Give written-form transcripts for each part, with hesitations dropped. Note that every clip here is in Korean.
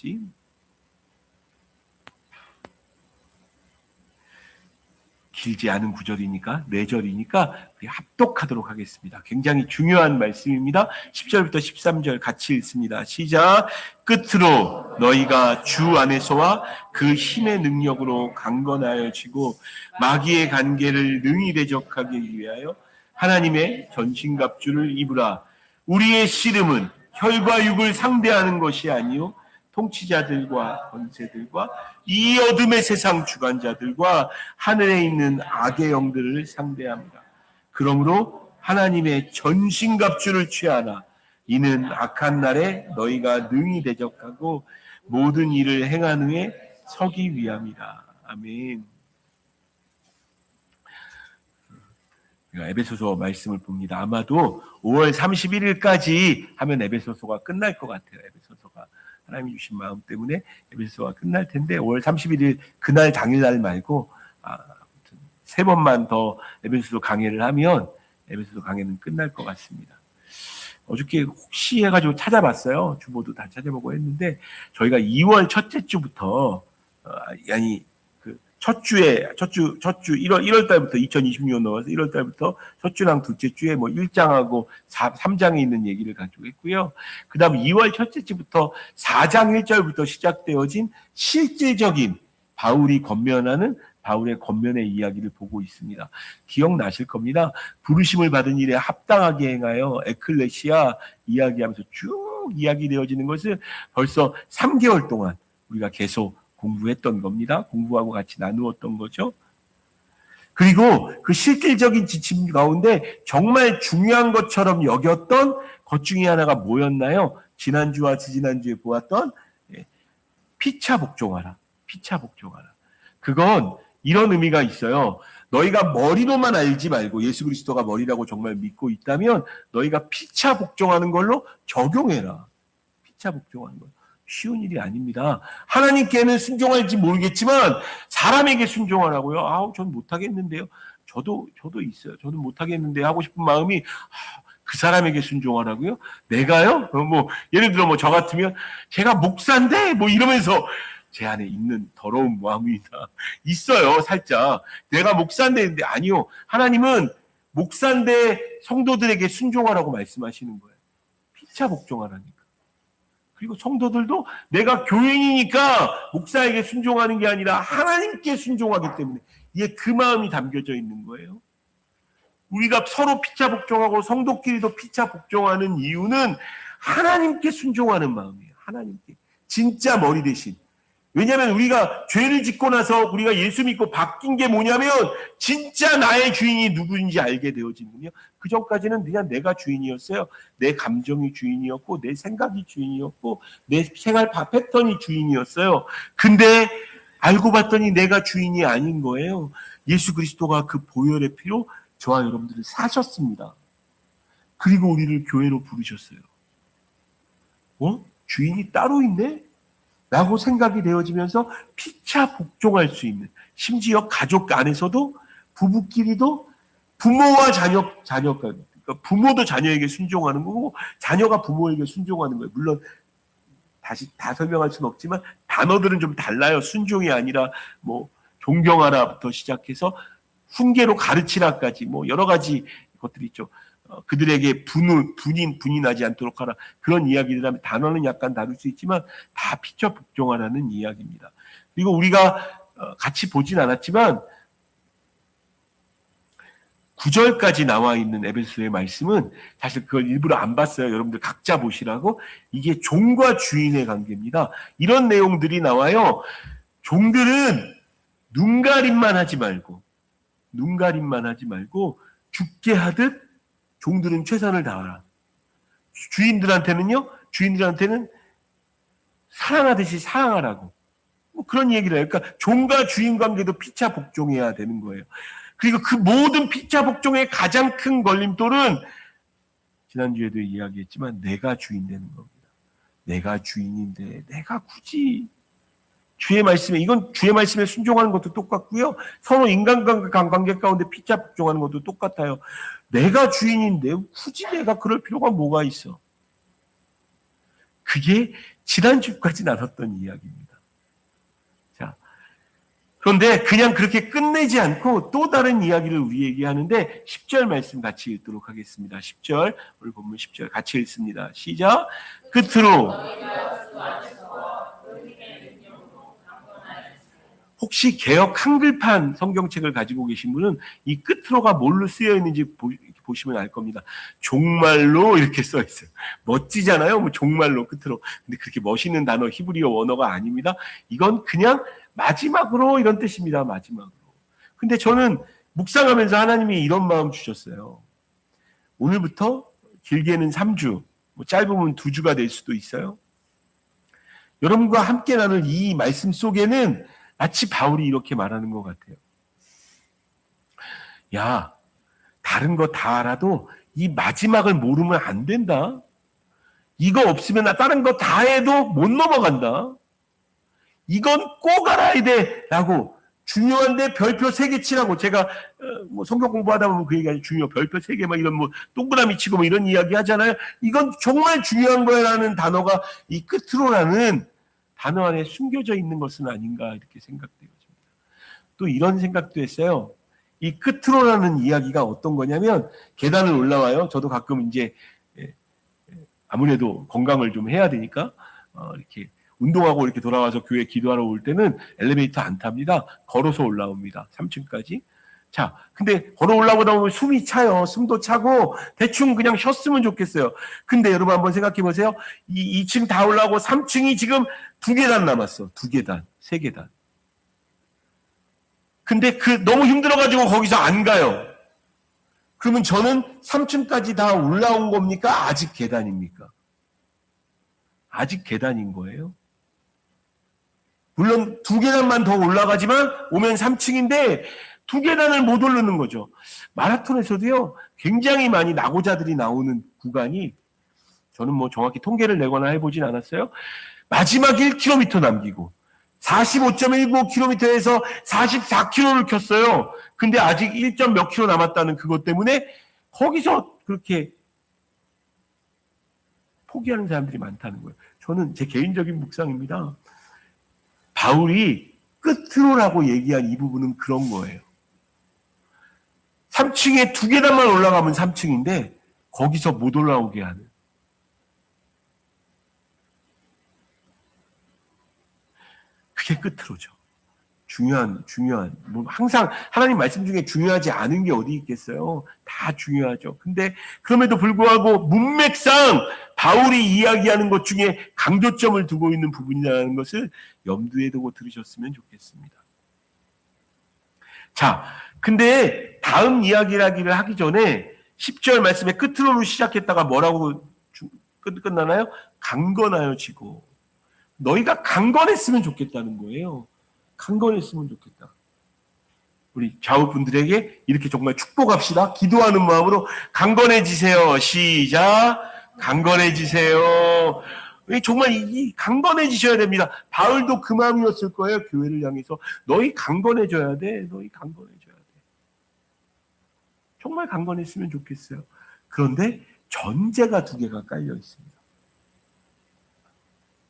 있는지. 길지 않은 구절이니까 4절이니까 우리 합독하도록 하겠습니다. 굉장히 중요한 말씀입니다. 10절부터 13절 같이 읽습니다. 시작. 끝으로 너희가 주 안에서와 그 힘의 능력으로 강건하여지고 마귀의 관계를 능히 대적하기 위하여 하나님의 전신갑주를 입으라. 우리의 씨름은 혈과 육을 상대하는 것이 아니요 통치자들과 권세들과 이 어둠의 세상 주관자들과 하늘에 있는 악의 영들을 상대합니다. 그러므로 하나님의 전신갑주를 취하라. 이는 악한 날에 너희가 능히 대적하고 모든 일을 행한 후에 서기 위함이라. 아멘. 에베소서 말씀을 봅니다. 아마도 5월 31일까지 하면 에베소서가 끝날 것 같아요. 에베소서가 하나님이 주신 마음 때문에 에베소서가 끝날 텐데 5월 31일 그날 당일날 말고 아무튼 3번만 더 에베소서 강해를 하면 에베소서 강해는 끝날 것 같습니다. 어저께 혹시 해가지고 찾아봤어요. 주보도 다 찾아보고 했는데 저희가 2월 첫째 주부터 첫 주 1월 달부터 2026년 넘어서 1월 달부터 첫 주랑 둘째 주에 1장하고 3장에 있는 얘기를 가지고 했고요. 그다음 2월 첫째 주부터 4장 1절부터 시작되어진 실질적인 바울이 권면하는 바울의 권면의 이야기를 보고 있습니다. 기억나실 겁니다. 부르심을 받은 일에 합당하게 행하여 에클레시아 이야기하면서 쭉 이야기되어지는 것을 벌써 3개월 동안 우리가 계속 공부했던 겁니다. 공부하고 같이 나누었던 거죠. 그리고 그 실질적인 지침 가운데 정말 중요한 것처럼 여겼던 것 중에 하나가 뭐였나요? 지난주와 지지난주에 보았던 피차 복종하라. 피차 복종하라. 그건 이런 의미가 있어요. 너희가 머리로만 알지 말고 예수 그리스도가 머리라고 정말 믿고 있다면 너희가 피차 복종하는 걸로 적용해라. 피차 복종하는 거. 쉬운 일이 아닙니다. 하나님께는 순종할지 모르겠지만 사람에게 순종하라고요. 전 못하겠는데요. 저도 있어요. 저는 못하겠는데 하고 싶은 마음이 그 사람에게 순종하라고요? 내가요? 예를 들어 저 같으면 제가 목사인데 이러면서 제 안에 있는 더러운 마음이다. 있어요, 살짝. 내가 목사인데 아니요. 하나님은 목사인데 성도들에게 순종하라고 말씀하시는 거예요. 피차 복종하라니까. 그리고 성도들도 내가 교인이니까 목사에게 순종하는 게 아니라 하나님께 순종하기 때문에 이게 그 마음이 담겨져 있는 거예요. 우리가 서로 피차 복종하고 성도끼리도 피차 복종하는 이유는 하나님께 순종하는 마음이에요. 하나님께. 진짜 머리 대신. 왜냐하면 우리가 죄를 짓고 나서 우리가 예수 믿고 바뀐 게 뭐냐면 진짜 나의 주인이 누구인지 알게 되어지는군요. 그 전까지는 그냥 내가 주인이었어요. 내 감정이 주인이었고 내 생각이 주인이었고 내 생활 패턴이 주인이었어요. 근데 알고 봤더니 내가 주인이 아닌 거예요. 예수 그리스도가 그 보혈의 피로 저와 여러분들을 사셨습니다. 그리고 우리를 교회로 부르셨어요. 주인이 따로 있네? 라고 생각이 되어지면서 피차 복종할 수 있는, 심지어 가족 안에서도 부부끼리도 부모와 자녀가, 그러니까 부모도 자녀에게 순종하는 거고 자녀가 부모에게 순종하는 거예요. 물론 다시 다 설명할 수는 없지만 단어들은 좀 달라요. 순종이 아니라 존경하라부터 시작해서 훈계로 가르치라까지 여러 가지 것들이 있죠. 그들에게 분이 나지 않도록 하라. 그런 이야기들 하면 단어는 약간 다를 수 있지만 다 피차 복종하라는 이야기입니다. 그리고 우리가 같이 보진 않았지만 9절까지 나와 있는 에베소의 말씀은 사실 그걸 일부러 안 봤어요. 여러분들 각자 보시라고. 이게 종과 주인의 관계입니다. 이런 내용들이 나와요. 종들은 눈가림만 하지 말고 죽게 하듯 종들은 최선을 다하라. 주인들한테는 사랑하듯이 사랑하라고. 그런 얘기를 해요. 그러니까 종과 주인 관계도 피차 복종해야 되는 거예요. 그리고 그 모든 피차 복종의 가장 큰 걸림돌은 지난주에도 이야기했지만 내가 주인 되는 겁니다. 내가 주인인데 내가 굳이 주의 말씀에, 이건 주의 말씀에 순종하는 것도 똑같고요. 서로 인간관계 가운데 피차 복종하는 것도 똑같아요. 내가 주인인데 굳이 내가 그럴 필요가 뭐가 있어? 그게 지난주까지 나눴던 이야기입니다. 자, 그런데 그냥 그렇게 끝내지 않고 또 다른 이야기를 우리에게 하는데 10절 말씀 같이 읽도록 하겠습니다. 10절, 오늘 본문 10절 같이 읽습니다. 시작. 끝으로 혹시 개역 한글판 성경책을 가지고 계신 분은 이 끝으로가 뭘로 쓰여 있는지 보시면 알 겁니다. 종말로 이렇게 써 있어요. 멋지잖아요. 뭐 종말로 끝으로. 근데 그렇게 멋있는 단어 히브리어 원어가 아닙니다. 이건 그냥 마지막으로 이런 뜻입니다. 마지막으로. 근데 저는 묵상하면서 하나님이 이런 마음 주셨어요. 오늘부터 길게는 3주, 뭐 짧으면 2주가 될 수도 있어요. 여러분과 함께 나눌 이 말씀 속에는 마치 바울이 이렇게 말하는 것 같아요. 야, 다른 거 다 알아도 이 마지막을 모르면 안 된다. 이거 없으면 나 다른 거 다 해도 못 넘어간다. 이건 꼭 알아야 돼. 라고 중요한데 별표 3개 치라고. 제가 뭐 성경 공부하다 보면 그 얘기가 중요. 별표 3개 막 이런 뭐 동그라미 치고 뭐 이런 이야기 하잖아요. 이건 정말 중요한 거야라는 단어가 이 끝으로라는 단어 안에 숨겨져 있는 것은 아닌가 이렇게 생각되어집니다. 또 이런 생각도 했어요. 이 끝으로라는 이야기가 어떤 거냐면 계단을 올라와요. 저도 가끔 이제 아무래도 건강을 좀 해야 되니까 이렇게 운동하고 이렇게 돌아와서 교회 기도하러 올 때는 엘리베이터 안 탑니다. 걸어서 올라옵니다. 3층까지. 자, 근데 걸어 올라오다 보면 숨이 차요. 숨도 차고 대충 그냥 쉬었으면 좋겠어요. 근데 여러분 한번 생각해 보세요. 이 2층 다 올라오고 3층이 지금 2계단 남았어. 2계단, 3계단. 근데 너무 힘들어가지고 거기서 안 가요. 그러면 저는 3층까지 다 올라온 겁니까? 아직 계단입니까? 아직 계단인 거예요. 물론 2계단만 더 올라가지만 오면 3층인데 2계단을 못 오르는 거죠. 마라톤에서도요, 굉장히 많이 낙오자들이 나오는 구간이, 저는 뭐 정확히 통계를 내거나 해보진 않았어요. 마지막 1km 남기고 45.19km에서 44km를 켰어요. 근데 아직 1점 몇 킬로 남았다는 그것 때문에 거기서 그렇게 포기하는 사람들이 많다는 거예요. 저는 제 개인적인 묵상입니다. 바울이 끝으로라고 얘기한 이 부분은 그런 거예요. 3층에 2계단만 올라가면 3층인데 거기서 못 올라오게 하는. 그게 끝으로죠. 중요한, 뭐 항상 하나님 말씀 중에 중요하지 않은 게 어디 있겠어요? 다 중요하죠. 근데 그럼에도 불구하고 문맥상 바울이 이야기하는 것 중에 강조점을 두고 있는 부분이라는 것을 염두에 두고 들으셨으면 좋겠습니다. 자, 근데 다음 이야기를 하기 전에 10절 말씀에 끝으로 시작했다가 뭐라고 끝나나요? 강건하여 지고. 너희가 강건했으면 좋겠다는 거예요. 강건했으면 좋겠다. 우리 좌우분들에게 이렇게 정말 축복합시다. 기도하는 마음으로 강건해지세요. 시작. 강건해지세요. 정말 이 강건해지셔야 됩니다. 바울도 그 마음이었을 거예요. 교회를 향해서. 너희 강건해져야 돼. 너희 강건해져야 돼. 정말 강건했으면 좋겠어요. 그런데 전제가 2개가 깔려 있습니다.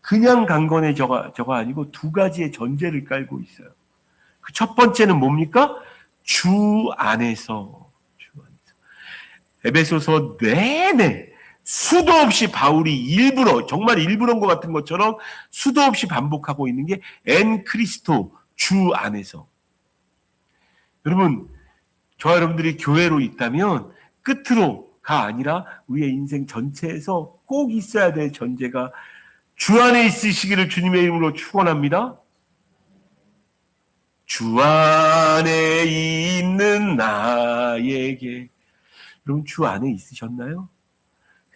그냥 강건해져가 아니고 2가지의 전제를 깔고 있어요. 그 첫 번째는 뭡니까? 주 안에서. 에베소서 내내 수도 없이 바울이 일부러, 정말 일부러인 것 같은 것처럼 수도 없이 반복하고 있는 게 엔 크리스토, 주 안에서. 여러분, 저와 여러분들이 교회로 있다면 끝으로가 아니라 우리의 인생 전체에서 꼭 있어야 될 전제가 주 안에 있으시기를 주님의 이름으로 축원합니다. 주 안에 있는 나에게. 여러분 주 안에 있으셨나요?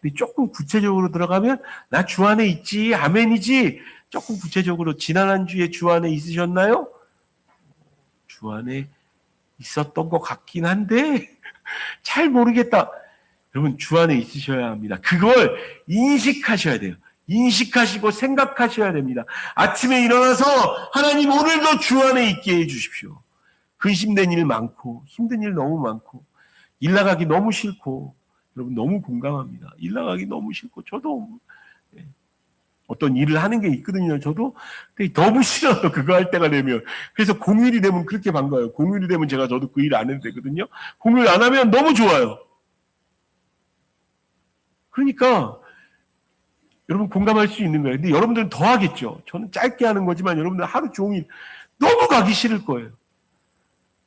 근데 조금 구체적으로 들어가면 나 주 안에 있지, 아멘이지. 조금 구체적으로 지난 한 주에 주 안에 있으셨나요? 주 안에 있었던 것 같긴 한데 잘 모르겠다. 여러분 주 안에 있으셔야 합니다. 그걸 인식하셔야 돼요. 인식하시고 생각하셔야 됩니다. 아침에 일어나서 하나님 오늘도 주 안에 있게 해주십시오. 근심된 일 많고 힘든 일 너무 많고 일 나가기 너무 싫고 여러분 너무 공감합니다. 일 나가기 너무 싫고 저도 어떤 일을 하는 게 있거든요. 저도 근데 너무 싫어요. 그거 할 때가 되면. 그래서 공휴일이 되면 그렇게 반가워요. 공휴일이 되면 저도 그 일 안 해도 되거든요. 공휴일 안 하면 너무 좋아요. 그러니까 여러분 공감할 수 있는 거예요. 근데 여러분들은 더 하겠죠. 저는 짧게 하는 거지만 여러분들은 하루 종일 너무 가기 싫을 거예요.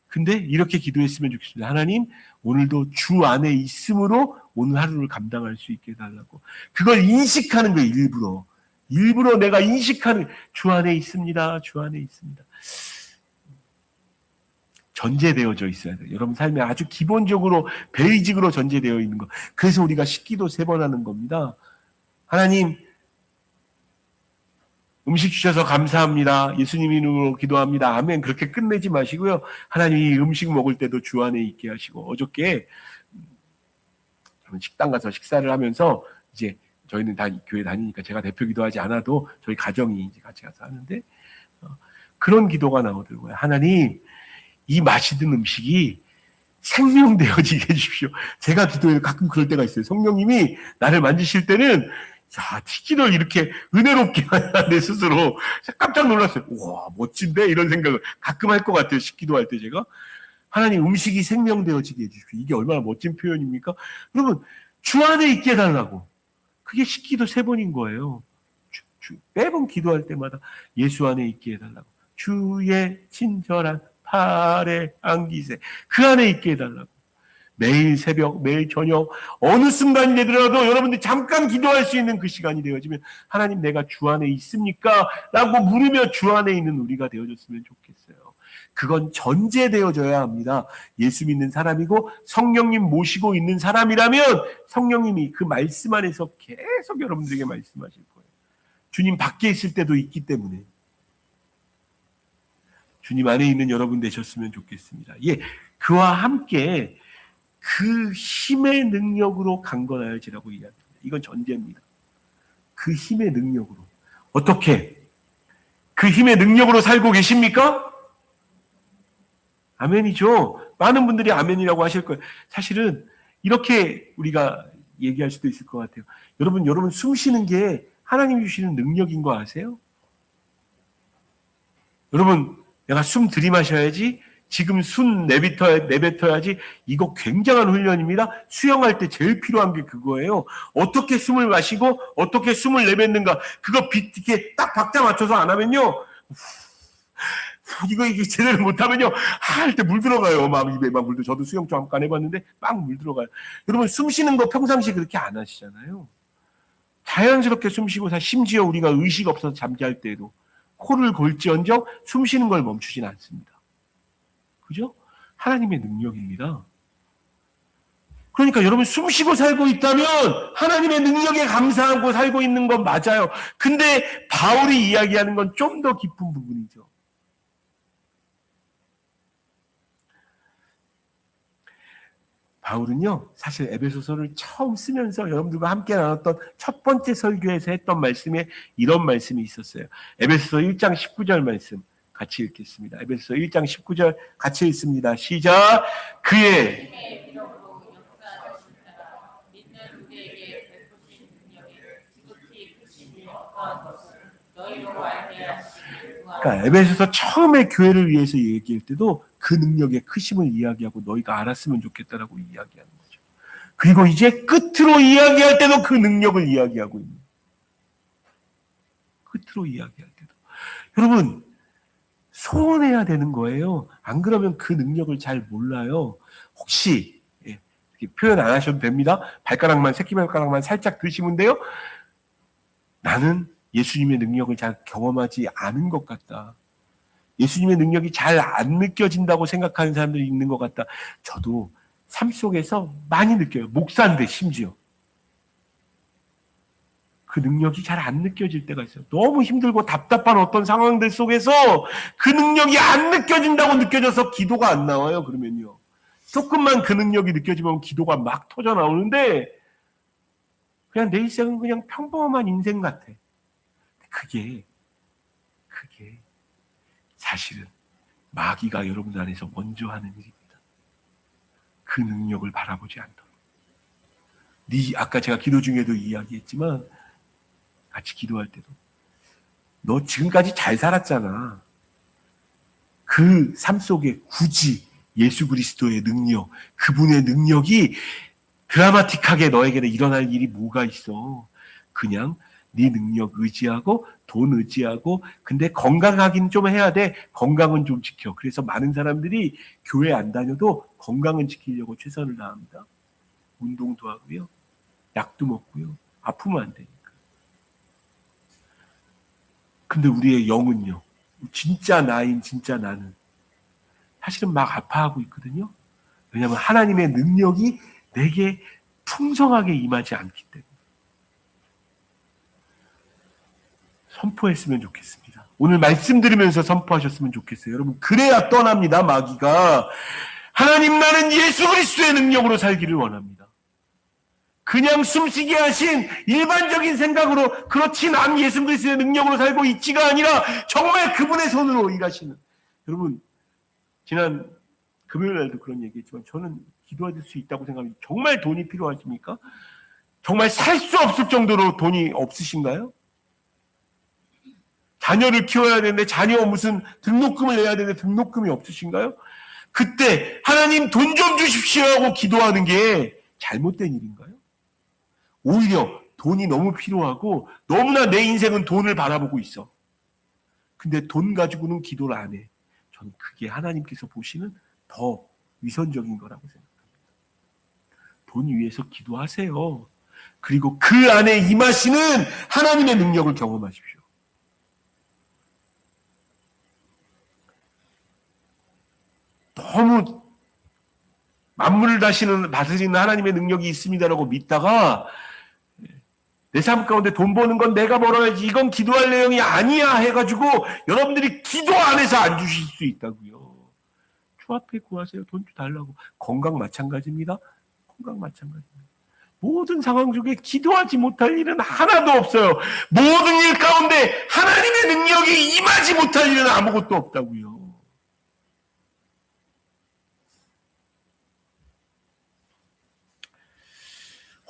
근데 이렇게 기도했으면 좋겠습니다. 하나님, 오늘도 주 안에 있음으로 오늘 하루를 감당할 수 있게 해달라고. 그걸 인식하는 거예요, 일부러. 일부러 내가 인식하는, 주 안에 있습니다. 주 안에 있습니다. 전제되어져 있어야 돼요. 여러분 삶에 아주 기본적으로, 베이직으로 전제되어 있는 거. 그래서 우리가 식기도 3번 하는 겁니다. 하나님, 음식 주셔서 감사합니다. 예수님 이름으로 기도합니다. 아멘. 그렇게 끝내지 마시고요. 하나님이 음식 먹을 때도 주 안에 있게 하시고, 어저께 식당 가서 식사를 하면서 이제 저희는 다 교회 다니니까 제가 대표 기도하지 않아도 저희 가정이 이제 같이 가서 하는데 그런 기도가 나오더라고요. 하나님, 이 맛있는 음식이 생명되어지게 해주십시오. 제가 기도해도 가끔 그럴 때가 있어요. 성령님이 나를 만지실 때는 튀기를 이렇게 은혜롭게 하냐, 내 스스로. 깜짝 놀랐어요. 우와, 멋진데? 이런 생각을 가끔 할 것 같아요. 식기도할 때 제가. 하나님, 음식이 생명되어지게 해주십시오. 이게 얼마나 멋진 표현입니까? 여러분, 주 안에 있게 해달라고. 그게 식기도 3번인 거예요. 매번 기도할 때마다 예수 안에 있게 해달라고. 주의 친절한 팔에 안기세. 그 안에 있게 해달라고. 매일 새벽, 매일 저녁, 어느 순간이 되더라도 여러분들이 잠깐 기도할 수 있는 그 시간이 되어지면 하나님 내가 주 안에 있습니까? 라고 물으며 주 안에 있는 우리가 되어줬으면 좋겠어요. 그건 전제되어져야 합니다. 예수 믿는 사람이고 성령님 모시고 있는 사람이라면 성령님이 그 말씀 안에서 계속 여러분들에게 말씀하실 거예요. 주님 밖에 있을 때도 있기 때문에 주님 안에 있는 여러분 되셨으면 좋겠습니다. 예, 그와 함께 그 힘의 능력으로 강건하여지라고 이야기합니다. 이건 전제입니다. 그 힘의 능력으로. 어떻게? 그 힘의 능력으로 살고 계십니까? 아멘이죠. 많은 분들이 아멘이라고 하실 거예요. 사실은 이렇게 우리가 얘기할 수도 있을 것 같아요. 여러분 숨 쉬는 게 하나님이 주시는 능력인 거 아세요? 여러분, 내가 숨 들이마셔야지, 지금 숨 내뱉어야지. 이거 굉장한 훈련입니다. 수영할 때 제일 필요한 게 그거예요. 어떻게 숨을 마시고 어떻게 숨을 내뱉는가. 그거 이렇게 딱 박자 맞춰서 안 하면요. 이거 제대로 못하면요. 할 때 물 들어가요. 막 입에 막 물 들어. 저도 수영 잠깐 해봤는데 막 물 들어가요. 여러분 숨 쉬는 거 평상시에 그렇게 안 하시잖아요. 자연스럽게 숨 쉬고 심지어 우리가 의식 없어서 잠잘 때도 코를 골지언정 숨 쉬는 걸 멈추진 않습니다. 그죠? 하나님의 능력입니다. 그러니까 여러분 숨 쉬고 살고 있다면 하나님의 능력에 감사하고 살고 있는 건 맞아요. 근데 바울이 이야기하는 건 좀 더 깊은 부분이죠. 바울은요, 사실 에베소서를 처음 쓰면서 여러분들과 함께 나눴던 첫 번째 설교에서 했던 말씀에 이런 말씀이 있었어요. 에베소서 1장 19절 말씀 같이 읽겠습니다. 에베소서 1장 19절 같이 읽습니다. 시작. 그의 그러니까 에베소서 처음에 교회를 위해서 얘기할 때도 그 능력의 크심을 이야기하고 너희가 알았으면 좋겠다라고 이야기하는 거죠. 그리고 이제 끝으로 이야기할 때도 그 능력을 이야기하고 있는 거예요. 끝으로 이야기할 때도. 여러분, 소원해야 되는 거예요. 안 그러면 그 능력을 잘 몰라요. 혹시 표현 안 하셔도 됩니다. 발가락만, 새끼발가락만 살짝 드시면 돼요. 나는 예수님의 능력을 잘 경험하지 않은 것 같다. 예수님의 능력이 잘 안 느껴진다고 생각하는 사람들이 있는 것 같다. 저도 삶 속에서 많이 느껴요. 목사인데 심지어. 그 능력이 잘 안 느껴질 때가 있어요. 너무 힘들고 답답한 어떤 상황들 속에서 그 능력이 안 느껴진다고 느껴져서 기도가 안 나와요. 그러면요. 조금만 그 능력이 느껴지면 기도가 막 터져 나오는데 그냥 내 인생은 그냥 평범한 인생 같아. 그게 사실은 마귀가 여러분 안에서 먼저 하는 일입니다. 그 능력을 바라보지 않도록. 아까 제가 기도 중에도 이야기했지만 같이 기도할 때도 너 지금까지 잘 살았잖아. 그 삶 속에 굳이 예수 그리스도의 능력, 그분의 능력이 드라마틱하게 너에게는 일어날 일이 뭐가 있어. 그냥 네 능력 의지하고 돈 의지하고 근데 건강하긴 좀 해야 돼. 건강은 좀 지켜. 그래서 많은 사람들이 교회 안 다녀도 건강은 지키려고 최선을 다합니다. 운동도 하고요. 약도 먹고요. 아프면 안 되니까. 근데 우리의 영은요. 진짜 나인 진짜 나는 사실은 막 아파하고 있거든요. 왜냐하면 하나님의 능력이 내게 풍성하게 임하지 않기 때문에. 선포했으면 좋겠습니다. 오늘 말씀 들으면서 선포하셨으면 좋겠어요. 여러분 그래야 떠납니다. 마귀가. 하나님 나는 예수 그리스도의 능력으로 살기를 원합니다. 그냥 숨쉬게 하신 일반적인 생각으로 그렇지 난 예수 그리스도의 능력으로 살고 있지가 아니라 정말 그분의 손으로 일하시는. 여러분 지난 금요일 날도 그런 얘기했지만 저는 기도할 수 있다고 생각합니다. 정말 돈이 필요하십니까? 정말 살 수 없을 정도로 돈이 없으신가요? 자녀를 키워야 되는데 자녀 무슨 등록금을 내야 되는데 등록금이 없으신가요? 그때 하나님 돈 좀 주십시오 하고 기도하는 게 잘못된 일인가요? 오히려 돈이 너무 필요하고 너무나 내 인생은 돈을 바라보고 있어. 근데 돈 가지고는 기도를 안 해. 저는 그게 하나님께서 보시는 더 위선적인 거라고 생각합니다. 돈 위해서 기도하세요. 그리고 그 안에 임하시는 하나님의 능력을 경험하십시오. 너무 만물을 다스리는 하나님의 능력이 있습니다라고 믿다가 내 삶 가운데 돈 버는 건 내가 벌어야지 이건 기도할 내용이 아니야 해가지고 여러분들이 기도 안에서 안 주실 수 있다고요. 주 앞에 구하세요. 돈 달라고. 건강 마찬가지입니다. 건강 마찬가지입니다. 모든 상황 중에 기도하지 못할 일은 하나도 없어요. 모든 일 가운데 하나님의 능력이 임하지 못할 일은 아무것도 없다고요.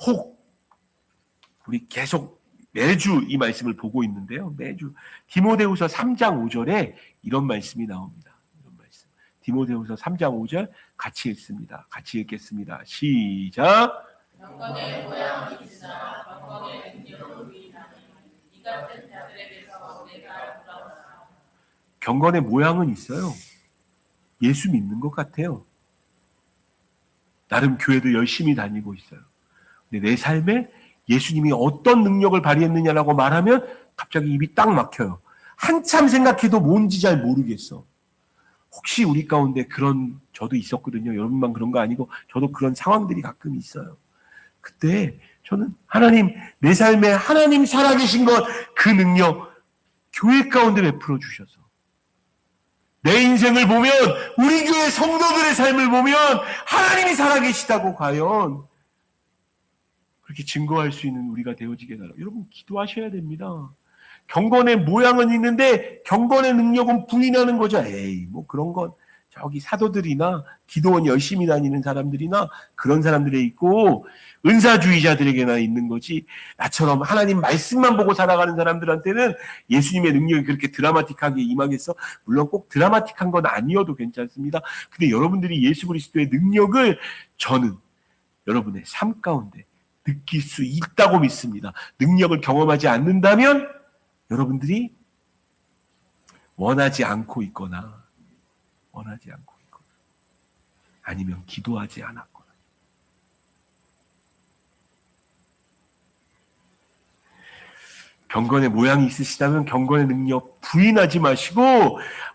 혹 우리 계속 매주 이 말씀을 보고 있는데요. 매주 디모데후서 3장 5절에 이런 말씀이 나옵니다. 이런 말씀. 디모데후서 3장 5절 같이 읽습니다. 같이 읽겠습니다. 시작. 경건의 모양이 있으나 경건의 능력을 부인하니 이 같은 자들에게서 내가 부러웠다. 경건의 모양은 있어요. 예수 믿는 것 같아요. 나름 교회도 열심히 다니고 있어요. 근데 내 삶에 예수님이 어떤 능력을 발휘했느냐라고 말하면 갑자기 입이 딱 막혀요. 한참 생각해도 뭔지 잘 모르겠어. 혹시 우리 가운데 그런 저도 있었거든요. 여러분만 그런 거 아니고 저도 그런 상황들이 가끔 있어요. 그때 저는 하나님 내 삶에 하나님 살아계신 것 그 능력 교회 가운데 베풀어 주셔서 내 인생을 보면 우리 교회 성도들의 삶을 보면 하나님이 살아계시다고 과연 그렇게 증거할 수 있는 우리가 되어지게 달라고. 여러분 기도하셔야 됩니다. 경건의 모양은 있는데 경건의 능력은 부인하는 거죠. 에이 뭐 그런 건 저기 사도들이나 기도원 열심히 다니는 사람들이나 그런 사람들에 있고 은사주의자들에게나 있는 거지 나처럼 하나님 말씀만 보고 살아가는 사람들한테는 예수님의 능력이 그렇게 드라마틱하게 임하겠어? 물론 꼭 드라마틱한 건 아니어도 괜찮습니다. 근데 여러분들이 예수 그리스도의 능력을 저는 여러분의 삶 가운데 느낄 수 있다고 믿습니다. 능력을 경험하지 않는다면 여러분들이 원하지 않고 있거나 아니면 기도하지 않았거나 경건의 모양이 있으시다면 경건의 능력 부인하지 마시고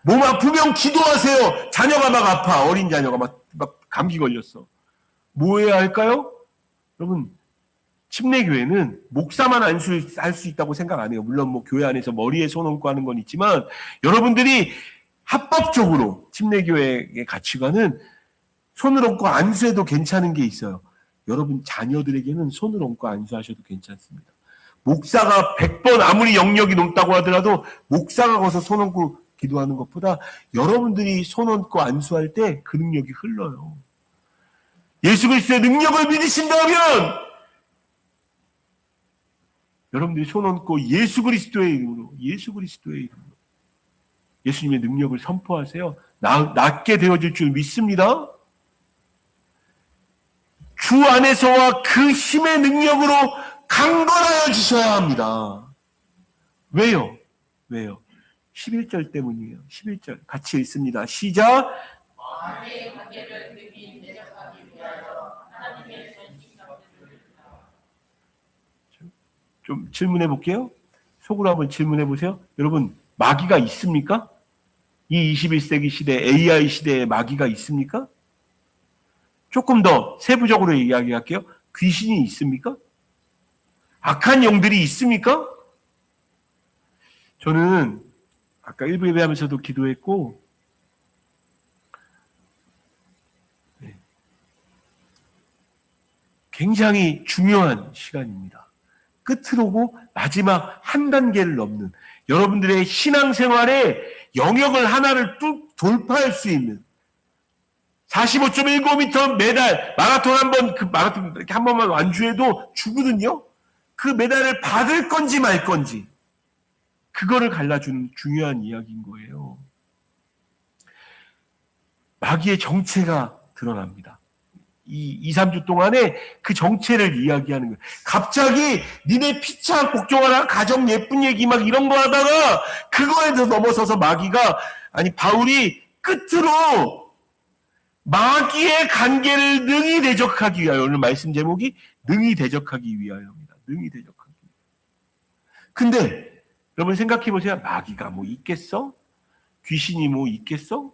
몸 아프면 기도하세요. 자녀가 막 아파. 어린 자녀가 막 감기 걸렸어. 뭐 해야 할까요? 여러분 침례교회는 목사만 안수할 수 있다고 생각 안 해요. 물론 뭐 교회 안에서 머리에 손 얹고 하는 건 있지만 여러분들이 합법적으로 침례교회의 가치관은 손을 얹고 안수해도 괜찮은 게 있어요. 여러분 자녀들에게는 손을 얹고 안수하셔도 괜찮습니다. 목사가 100번 아무리 영역이 높다고 하더라도 목사가 가서 손 얹고 기도하는 것보다 여러분들이 손 얹고 안수할 때 그 능력이 흘러요. 예수 그리스도의 능력을 믿으신다면 여러분들이 손 얹고 예수 그리스도의 이름으로, 예수 그리스도의 이름으로 예수님의 능력을 선포하세요. 낫게 되어질 줄 믿습니다. 주 안에서와 그 힘의 능력으로 강건하여 주셔야 합니다. 왜요? 왜요? 11절 때문이에요. 11절 같이 읽습니다. 시작. 하나님의 관계를 느낀 대적하기 위하여 하나님의 전신 가운데를 좀 질문해 볼게요. 속으로 한번 질문해 보세요. 여러분, 마귀가 있습니까? 이 21세기 시대, AI 시대에 마귀가 있습니까? 조금 더 세부적으로 이야기할게요. 귀신이 있습니까? 악한 영들이 있습니까? 저는 아까 일부 예배하면서도 기도했고, 굉장히 중요한 시간입니다. 끝으로고 마지막 한 단계를 넘는 여러분들의 신앙생활의 영역을 하나를 뚝 돌파할 수 있는 45.19m 메달 마라톤 마라톤 이렇게 한 번만 완주해도 주거든요. 그 메달을 받을 건지 말 건지 그거를 갈라주는 중요한 이야기인 거예요. 마귀의 정체가 드러납니다. 이 2, 3주 동안에 그 정체를 이야기하는 거예요. 갑자기 니네 피차 곡종하라 가정 예쁜 얘기 막 이런 거 하다가 그거에서 넘어서서 바울이 끝으로 마귀의 관계를 능히 대적하기 위하여, 오늘 말씀 제목이 능히 대적하기 위하여입니다. 능히 대적하기 위하여. 근데 여러분 생각해 보세요. 마귀가 뭐 있겠어? 귀신이 뭐 있겠어?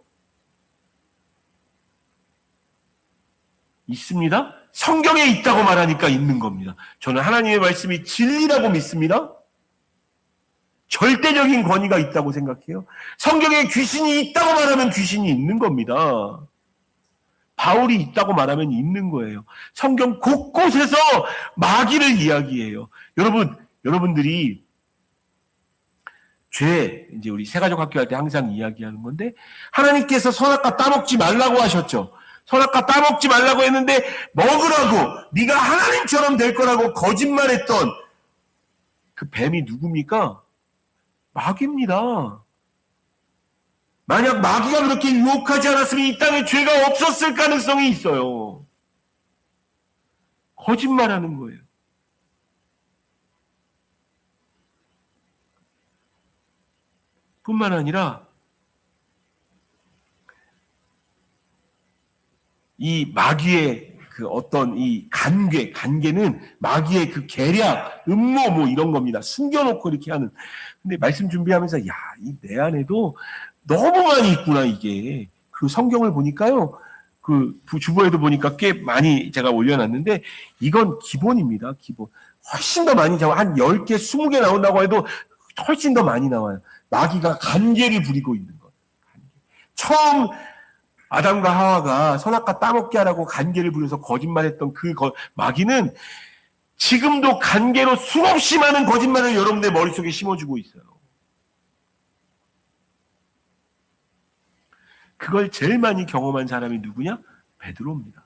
있습니다. 성경에 있다고 말하니까 있는 겁니다. 저는 하나님의 말씀이 진리라고 믿습니다. 절대적인 권위가 있다고 생각해요. 성경에 귀신이 있다고 말하면 귀신이 있는 겁니다. 바울이 있다고 말하면 있는 거예요. 성경 곳곳에서 마귀를 이야기해요. 여러분들이 이제 우리 새가족 학교 할 때 항상 이야기하는 건데, 하나님께서 선악과 따먹지 말라고 하셨죠. 선악과 따먹지 말라고 했는데 먹으라고, 네가 하나님처럼 될 거라고 거짓말했던 그 뱀이 누굽니까? 마귀입니다. 만약 마귀가 그렇게 유혹하지 않았으면 이 땅에 죄가 없었을 가능성이 있어요. 거짓말하는 거예요. 뿐만 아니라 이 마귀의 그 어떤 이 관계는 마귀의 그 계략, 음모 뭐 이런 겁니다. 숨겨놓고 이렇게 하는. 근데 말씀 준비하면서 이 내 안에도 너무 많이 있구나 이게. 그 성경을 보니까요. 그 주보에도 보니까 꽤 많이 제가 올려놨는데 이건 기본입니다. 기본. 훨씬 더 많이 한 10개, 20개 나온다고 해도 훨씬 더 많이 나와요. 마귀가 관계를 부리고 있는 것. 처음 아담과 하와가 선악과 따먹게 하라고 관계를 부려서 거짓말했던 마귀는 지금도 관계로 수없이 많은 거짓말을 여러분들 머릿속에 심어주고 있어요. 그걸 제일 많이 경험한 사람이 누구냐? 베드로입니다.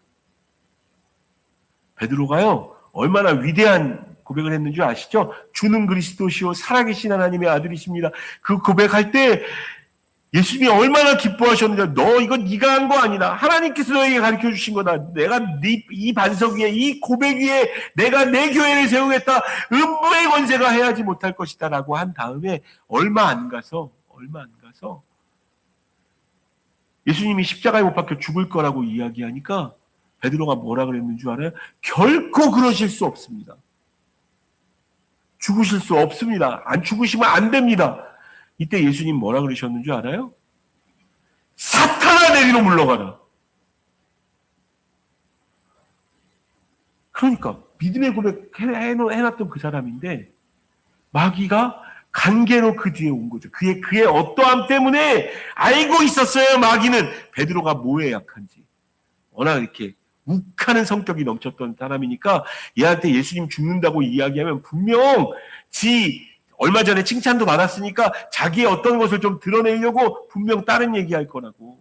베드로가요, 얼마나 위대한 고백을 했는 줄 아시죠? 주는 그리스도시요 살아계신 하나님의 아들이십니다. 그 고백할 때 예수님이 얼마나 기뻐하셨는지, 너 이거 네가 한 거 아니다. 하나님께서 너에게 가르쳐 주신 거다. 내가 이 반석 위에, 이 고백 위에 내가 내 교회를 세우겠다. 음부의 권세가 해하지 못할 것이다 라고 한 다음에 얼마 안 가서 예수님이 십자가에 못 박혀 죽을 거라고 이야기하니까 베드로가 뭐라 그랬는 줄 알아요? 결코 그러실 수 없습니다. 죽으실 수 없습니다. 안 죽으시면 안 됩니다. 이때 예수님 뭐라 그러셨는 줄 알아요? 사탄아 내리로 물러가라. 그러니까 믿음의 고백 해놨던 그 사람인데 마귀가 관계로 그 뒤에 온 거죠. 그의 어떠함 때문에 알고 있었어요. 마귀는 베드로가 뭐에 약한지. 워낙 이렇게 욱하는 성격이 넘쳤던 사람이니까 얘한테 예수님 죽는다고 이야기하면 분명 얼마 전에 칭찬도 받았으니까 자기의 어떤 것을 좀 드러내려고 분명 다른 얘기할 거라고.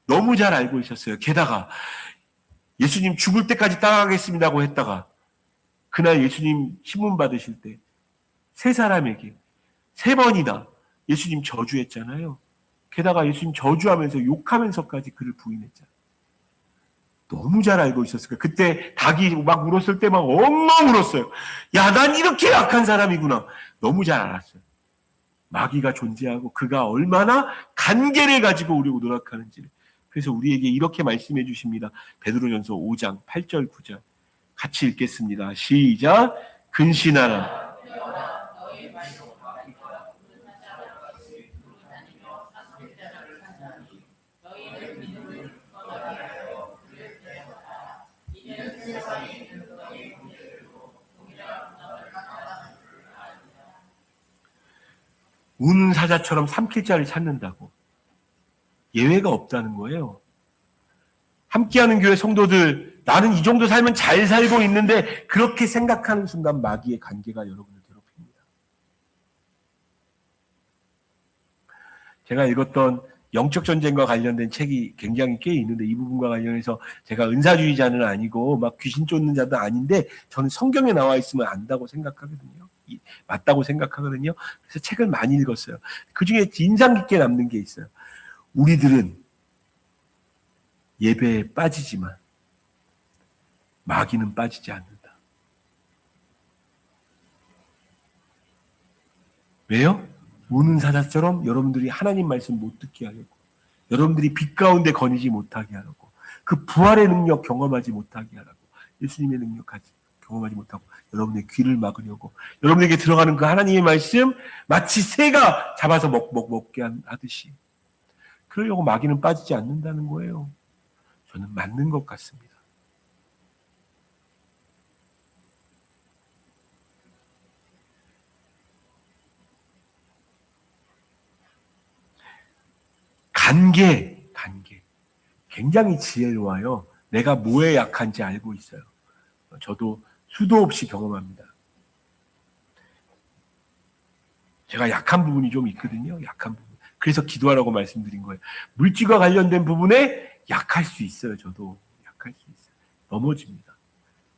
너무 잘 알고 있었어요. 게다가 예수님 죽을 때까지 따라가겠습니다고 했다가 그날 예수님 신문 받으실 때 세 사람에게 3번이나 예수님 저주했잖아요. 게다가 예수님 저주하면서 욕하면서까지 그를 부인했잖아요. 너무 잘 알고 있었을 거예요. 그때 닭이 막 울었을 때 막 엉엉 울었어요. 야, 난 이렇게 약한 사람이구나. 너무 잘 알았어요. 마귀가 존재하고 그가 얼마나 간계를 가지고 우리를 노력하는지를. 그래서 우리에게 이렇게 말씀해 주십니다. 베드로전서 5장 8절 9절 같이 읽겠습니다. 시작. 근신하라. 우는 사자처럼 삼킬 자를 찾는다고. 예외가 없다는 거예요. 함께하는 교회 성도들, 나는 이 정도 살면 잘 살고 있는데 그렇게 생각하는 순간 마귀의 관계가 여러분을 괴롭힙니다. 제가 읽었던 영적 전쟁과 관련된 책이 굉장히 꽤 있는데 이 부분과 관련해서 제가 은사주의자는 아니고 막 귀신 쫓는 자도 아닌데 저는 성경에 나와 있으면 안다고 생각하거든요. 맞다고 생각하거든요. 그래서 책을 많이 읽었어요. 그중에 인상 깊게 남는 게 있어요. 우리들은 예배에 빠지지만 마귀는 빠지지 않는다. 왜요? 우는 사자처럼 여러분들이 하나님 말씀 못 듣게 하려고, 여러분들이 빛 가운데 거니지 못하게 하려고, 그 부활의 능력 경험하지 못하게 하려고, 예수님의 능력 경험하지 못하고 여러분의 귀를 막으려고, 여러분에게 들어가는 그 하나님의 말씀 마치 새가 잡아서 먹게 하듯이 그러려고 마귀는 빠지지 않는다는 거예요. 저는 맞는 것 같습니다. 간계. 굉장히 지혜로워요. 내가 뭐에 약한지 알고 있어요. 저도 수도 없이 경험합니다. 제가 약한 부분이 좀 있거든요. 약한 부분. 그래서 기도하라고 말씀드린 거예요. 물질과 관련된 부분에 약할 수 있어요. 저도 약할 수 있어요. 넘어집니다.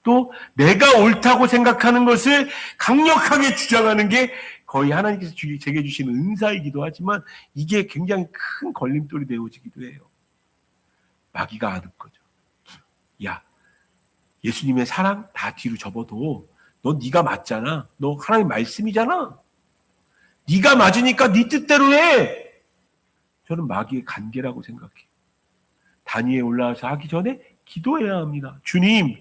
또 내가 옳다고 생각하는 것을 강력하게 주장하는 게 거의 하나님께서 제게 주신 은사이기도 하지만 이게 굉장히 큰 걸림돌이 되어지기도 해요. 마귀가 아는 거죠. 야, 예수님의 사랑 다 뒤로 접어도 너 네가 맞잖아. 너 하나님 말씀이잖아. 네가 맞으니까 네 뜻대로 해. 저는 마귀의 관계라고 생각해요. 단위에 올라와서 하기 전에 기도해야 합니다. 주님,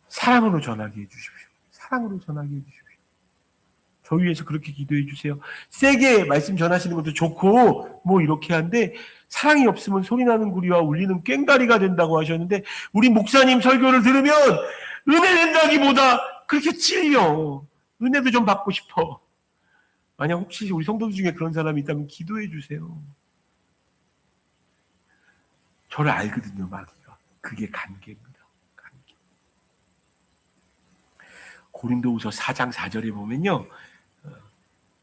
사랑으로 전하게 해주십시오. 사랑으로 전하게 해주십시오. 저 위해서 그렇게 기도해 주세요. 세게 말씀 전하시는 것도 좋고 뭐 이렇게 한데 사랑이 없으면 소리나는 구리와 울리는 꽹가리가 된다고 하셨는데 우리 목사님 설교를 들으면 은혜 된다기보다 그렇게 찔려. 은혜도 좀 받고 싶어. 만약 혹시 우리 성도들 중에 그런 사람이 있다면 기도해 주세요. 저를 알거든요, 마귀가. 그게 관계입니다. 관계. 고린도후서 4장 4절에 보면요.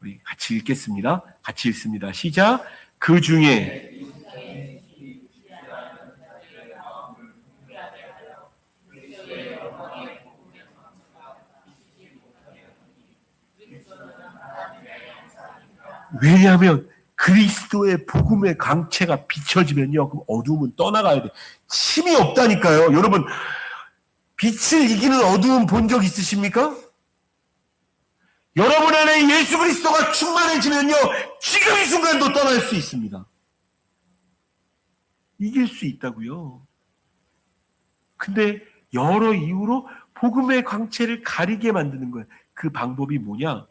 우리 같이 읽겠습니다. 같이 읽습니다. 시작. 그 중에 왜냐하면 그리스도의 복음의 광채가 비춰지면요. 그럼 어두움은 떠나가야 돼. 힘이 없다니까요. 여러분, 빛을 이기는 어두움 본 적 있으십니까? 여러분 안에 예수 그리스도가 충만해지면요. 지금 이 순간도 떠날 수 있습니다. 이길 수 있다고요. 근데 여러 이유로 복음의 광채를 가리게 만드는 거예요. 그 방법이 뭐냐?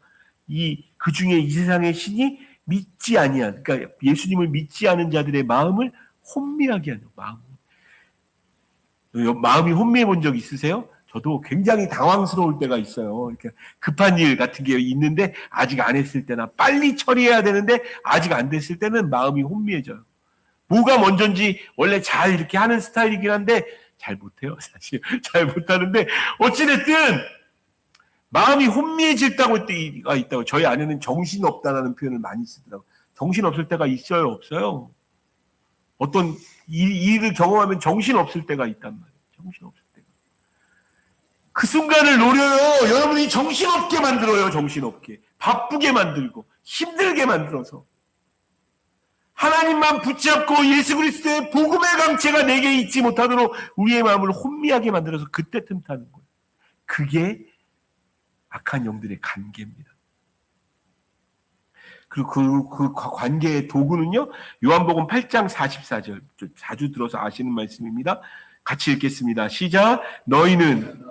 그 중에 이 세상의 신이 믿지 아니한, 그러니까 예수님을 믿지 않은 자들의 마음을 혼미하게 하는 마음이 혼미해 본 적 있으세요? 저도 굉장히 당황스러울 때가 있어요. 이렇게 급한 일 같은 게 있는데 아직 안 했을 때나 빨리 처리해야 되는데 아직 안 됐을 때는 마음이 혼미해져요. 뭐가 먼저인지 원래 잘 이렇게 하는 스타일이긴 한데 잘 못해요. 사실 잘 못하는데 어찌됐든 마음이 혼미해질 때가 있다고. 저희 아내는 정신없다라는 표현을 많이 쓰더라고요. 정신없을 때가 있어요? 없어요? 어떤 일을 경험하면 정신없을 때가 있단 말이에요. 정신없을 때가. 그 순간을 노려요. 여러분이 정신없게 만들어요. 정신없게. 바쁘게 만들고 힘들게 만들어서. 하나님만 붙잡고 예수 그리스도의 복음의 강체가 내게 있지 못하도록 우리의 마음을 혼미하게 만들어서 그때 틈타는 거예요. 그게 악한 영들의 관계입니다. 그리고 그 관계의 도구는요, 요한복음 8장 44절, 자주 들어서 아시는 말씀입니다. 같이 읽겠습니다. 시작. 너희는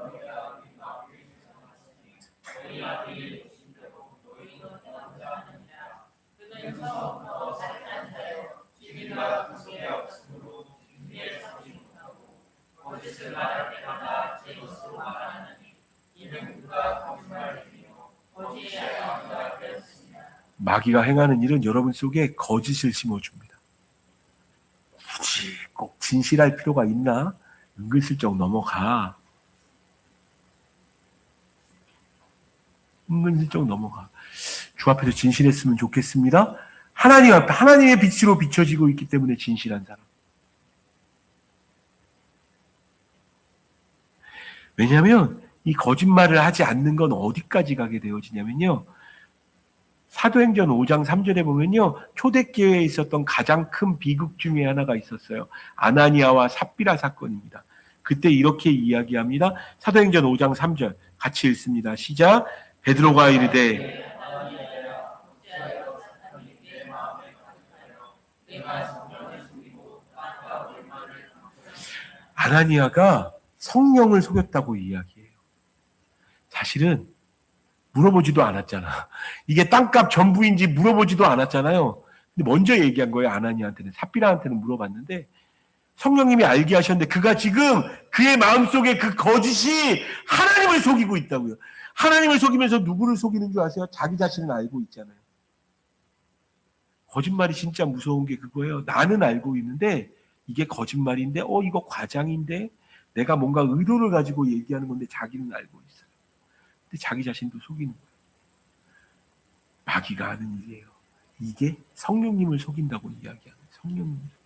마귀가 행하는 일은 여러분 속에 거짓을 심어줍니다. 굳이 꼭 진실할 필요가 있나? 은근슬쩍 넘어가. 은근슬쩍 넘어가. 주 앞에서 진실했으면 좋겠습니다. 하나님 앞에 하나님의 빛으로 비춰지고 있기 때문에 진실한 사람. 왜냐하면 이 거짓말을 하지 않는 건 어디까지 가게 되어지냐면요. 사도행전 5장 3절에 보면요. 초대교회에 있었던 가장 큰 비극 중에 하나가 있었어요. 아나니아와 삽비라 사건입니다. 그때 이렇게 이야기합니다. 사도행전 5장 3절 같이 읽습니다. 시작. 베드로가 이르되 아나니아가 성령을 속였다고 이야기해요. 사실은 물어보지도 않았잖아. 이게 땅값 전부인지 물어보지도 않았잖아요. 근데 먼저 얘기한 거예요. 아나니아한테는. 삽비라한테는 물어봤는데 성령님이 알게 하셨는데 그가 지금 그의 마음속에 그 거짓이 하나님을 속이고 있다고요. 하나님을 속이면서 누구를 속이는 줄 아세요? 자기 자신은 알고 있잖아요. 거짓말이 진짜 무서운 게 그거예요. 나는 알고 있는데 이게 거짓말인데 이거 과장인데 내가 뭔가 의도를 가지고 얘기하는 건데 자기는 알고 있어요. 근데 자기 자신도 속이는 거예요. 마귀가 하는 일이에요. 이게 성령님을 속인다고 이야기하는 성령님을 속인다.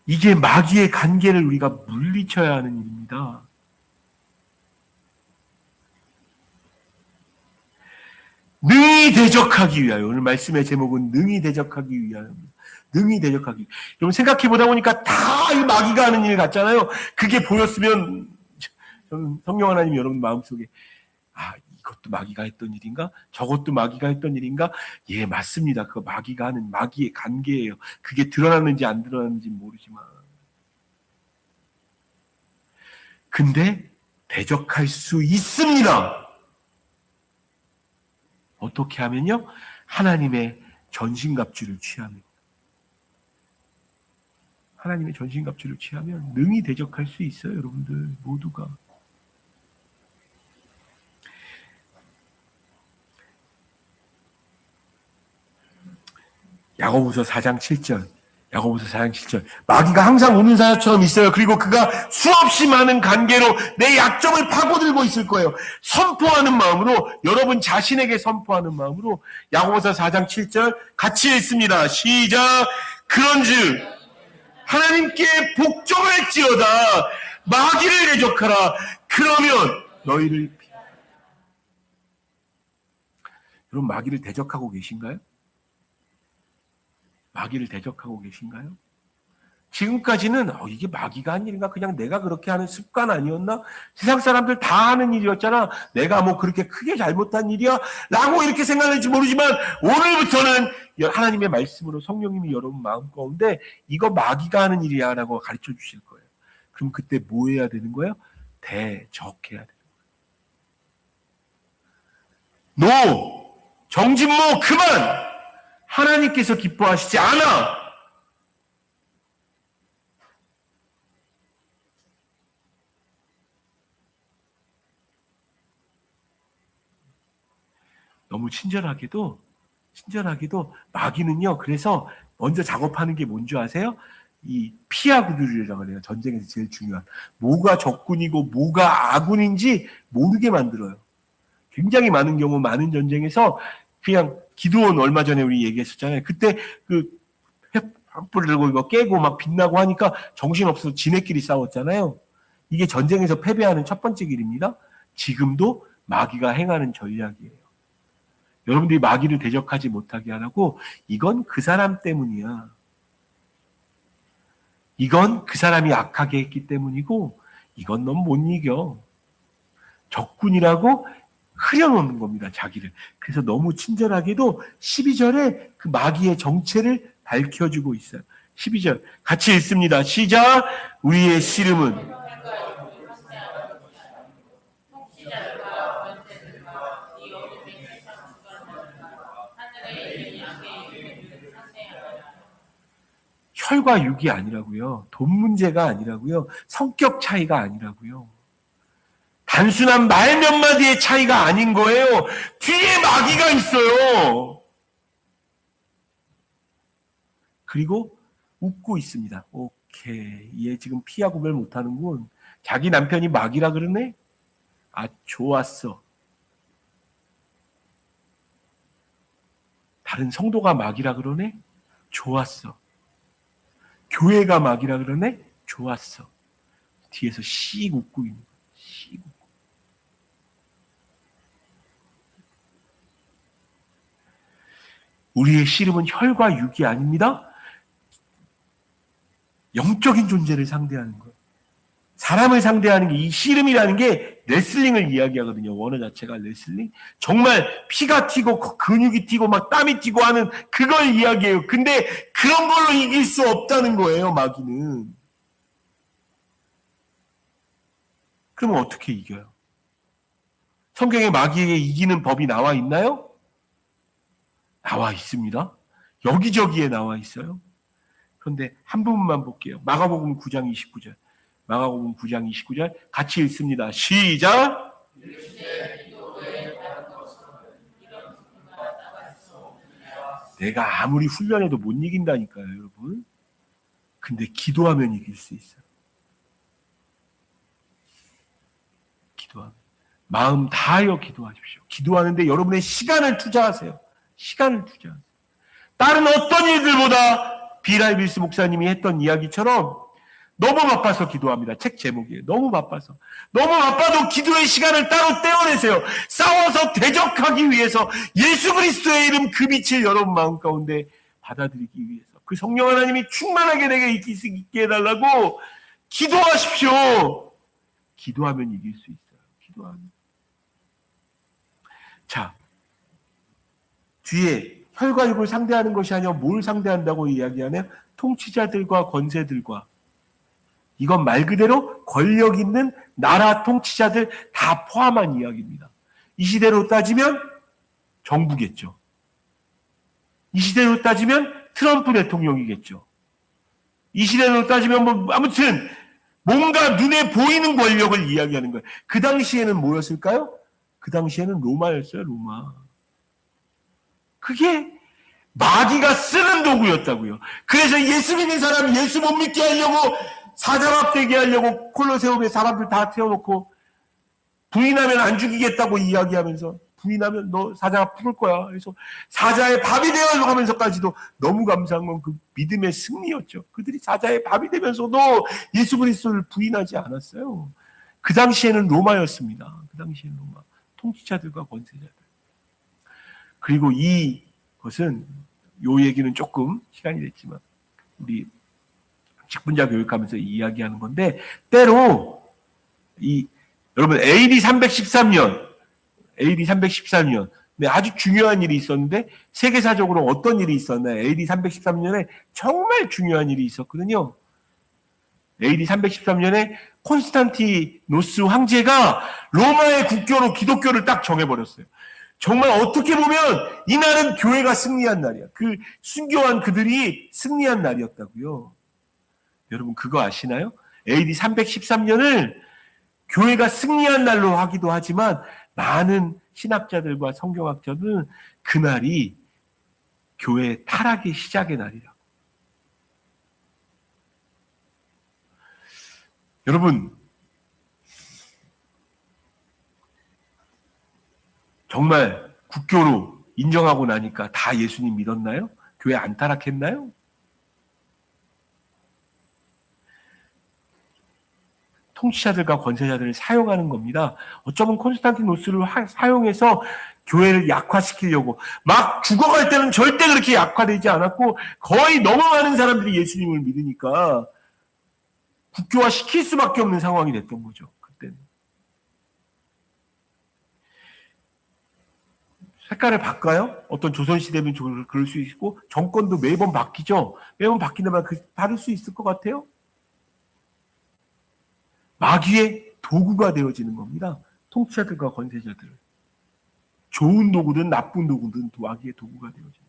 이게 마귀의 관계를 우리가 물리쳐야 하는 일입니다. 능히 대적하기 위하여. 오늘 말씀의 제목은 능히 대적하기 위하여입니다. 능히 대적하기. 여러분 생각해 보다 보니까 다 이 마귀가 하는 일 같잖아요. 그게 보였으면 저는 성령 하나님 여러분 마음속에 이것도 마귀가 했던 일인가? 저것도 마귀가 했던 일인가? 예, 맞습니다. 그거 마귀가 하는 마귀의 관계예요. 그게 드러나는지 안 드러나는지 모르지만. 근데 대적할 수 있습니다. 어떻게 하면요? 하나님의 전신갑주를 취하면. 하나님의 전신갑주를 취하면 능히 대적할 수 있어요, 여러분들 모두가. 야고보서 4장 7절. 야고보서 4장 7절. 마귀가 항상 오는 사자처럼 있어요. 그리고 그가 수없이 많은 관계로 내 약점을 파고들고 있을 거예요. 선포하는 마음으로, 여러분 자신에게 선포하는 마음으로 야고보서 4장 7절 같이 읽습니다. 시작. 그런즉 하나님께 복종할지어다. 마귀를 대적하라. 그러면 너희를 피하라. 여러분 마귀를 대적하고 계신가요? 마귀를 대적하고 계신가요? 지금까지는 이게 마귀가 한 일인가? 그냥 내가 그렇게 하는 습관 아니었나? 세상 사람들 다 하는 일이었잖아. 내가 뭐 그렇게 크게 잘못한 일이야? 라고 이렇게 생각할지 모르지만 오늘부터는 하나님의 말씀으로 성령님이 여러분 마음 가운데 이거 마귀가 하는 일이야 라고 가르쳐 주실 거예요. 그럼 그때 뭐 해야 되는 거예요? 대적해야 되는 거예요. 노! 정진모 그만! 하나님께서 기뻐하시지 않아! 너무 친절하게도 마귀는요. 그래서 먼저 작업하는 게 뭔지 아세요? 이 피하 구두리라고 해요. 전쟁에서 제일 중요한. 뭐가 적군이고 뭐가 아군인지 모르게 만들어요. 굉장히 많은 경우 많은 전쟁에서 그냥 기드온 얼마 전에 우리 얘기했었잖아요. 그때 그 불 들고 이거 깨고 막 빛나고 하니까 정신없어서 지네끼리 싸웠잖아요. 이게 전쟁에서 패배하는 첫 번째 길입니다. 지금도 마귀가 행하는 전략이에요. 여러분들이 마귀를 대적하지 못하게 하라고 이건 그 사람 때문이야. 이건 그 사람이 악하게 했기 때문이고 이건 넌 못 이겨. 적군이라고 흐려놓는 겁니다. 자기를. 그래서 너무 친절하게도 12절에 그 마귀의 정체를 밝혀주고 있어요. 12절 같이 읽습니다. 시작. 우리의 씨름은 혈과 육이 아니라고요. 돈 문제가 아니라고요. 성격 차이가 아니라고요. 단순한 말 몇 마디의 차이가 아닌 거예요. 뒤에 마귀가 있어요. 그리고 웃고 있습니다. 오케이. 얘 지금 피하 구별 못하는군. 자기 남편이 마귀라 그러네? 아, 좋았어. 다른 성도가 마귀라 그러네? 좋았어. 교회가 마귀라 그러네? 좋았어. 뒤에서 씩 웃고 있는 거야. 씩 웃고. 우리의 씨름은 혈과 육이 아닙니다. 영적인 존재를 상대하는 거예요. 사람을 상대하는 게 이 씨름이라는 게 레슬링을 이야기하거든요. 원어 자체가 레슬링. 정말 피가 튀고 근육이 튀고 막 땀이 튀고 하는 그걸 이야기해요. 근데 그런 걸로 이길 수 없다는 거예요. 마귀는. 그러면 어떻게 이겨요? 성경에 마귀에게 이기는 법이 나와 있나요? 나와 있습니다. 여기저기에 나와 있어요. 그런데 한 부분만 볼게요. 마가복음 9장 29절. 마가복음 9장 29절 같이 읽습니다. 시작! 내가 아무리 훈련해도 못 이긴다니까요, 여러분. 근데 기도하면 이길 수 있어요. 기도하면. 마음 다하여 기도하십시오. 기도하는데 여러분의 시간을 투자하세요. 시간을 투자하세요. 다른 어떤 일들보다 비라이 밀스 목사님이 했던 이야기처럼 너무 바빠서 기도합니다. 책 제목이에요. 너무 바빠서. 너무 바빠도 기도의 시간을 따로 떼어내세요. 싸워서 대적하기 위해서 예수 그리스도의 이름 그 빛을 여러분 마음 가운데 받아들이기 위해서 그 성령 하나님이 충만하게 내게 있게 해달라고 기도하십시오. 기도하면 이길 수 있어요. 기도하면. 자, 뒤에 혈과 육을 상대하는 것이 아니라 뭘 상대한다고 이야기하네요? 통치자들과 권세들과. 이건 말 그대로 권력 있는 나라 통치자들 다 포함한 이야기입니다. 이 시대로 따지면 정부겠죠. 이 시대로 따지면 트럼프 대통령이겠죠. 이 시대로 따지면 뭐 아무튼 뭔가 눈에 보이는 권력을 이야기하는 거예요. 그 당시에는 뭐였을까요? 그 당시에는 로마였어요. 로마. 그게 마귀가 쓰는 도구였다고요. 그래서 예수 믿는 사람 예수 못 믿게 하려고 사자밥 되게 하려고 콜로세움에 사람들 다 태워놓고 부인하면 안 죽이겠다고 이야기하면서 부인하면 너 사자가 풀을 거야. 그래서 사자의 밥이 되어가면서까지도 너무 감사한 건 그 믿음의 승리였죠. 그들이 사자의 밥이 되면서도 예수 그리스도를 부인하지 않았어요. 그 당시에는 로마였습니다. 그 당시에는 로마. 통치자들과 권세자들. 그리고 이것은 요 얘기는 조금 시간이 됐지만 우리 직분자 교육하면서 이야기하는 건데 때로 여러분 AD 313년 네, 아주 중요한 일이 있었는데 세계사적으로 어떤 일이 있었나요? AD 313년에 정말 중요한 일이 있었거든요. AD 313년에 콘스탄티노스 황제가 로마의 국교로 기독교를 딱 정해버렸어요. 정말 어떻게 보면 이날은 교회가 승리한 날이야. 그 순교한 그들이 승리한 날이었다고요. 여러분 그거 아시나요? AD 313년을 교회가 승리한 날로 하기도 하지만 많은 신학자들과 성경학자들은 그날이 교회의 타락의 시작의 날이라고. 여러분 정말 국교로 인정하고 나니까 다 예수님 믿었나요? 교회 안 타락했나요? 통치자들과 권세자들을 사용하는 겁니다. 어쩌면 콘스탄티노스를 사용해서 교회를 약화시키려고, 막 죽어갈 때는 절대 그렇게 약화되지 않았고 거의 너무 많은 사람들이 예수님을 믿으니까 국교화 시킬 수밖에 없는 상황이 됐던 거죠. 그때는. 색깔을 바꿔요? 어떤 조선시대면 그럴 수 있고, 정권도 매번 바뀌죠. 매번 바뀌는데 받을 수 있을 것 같아요? 마귀의 도구가 되어지는 겁니다. 통치자들과 권세자들. 좋은 도구든 나쁜 도구든 마귀의 도구가 되어지는 거예요.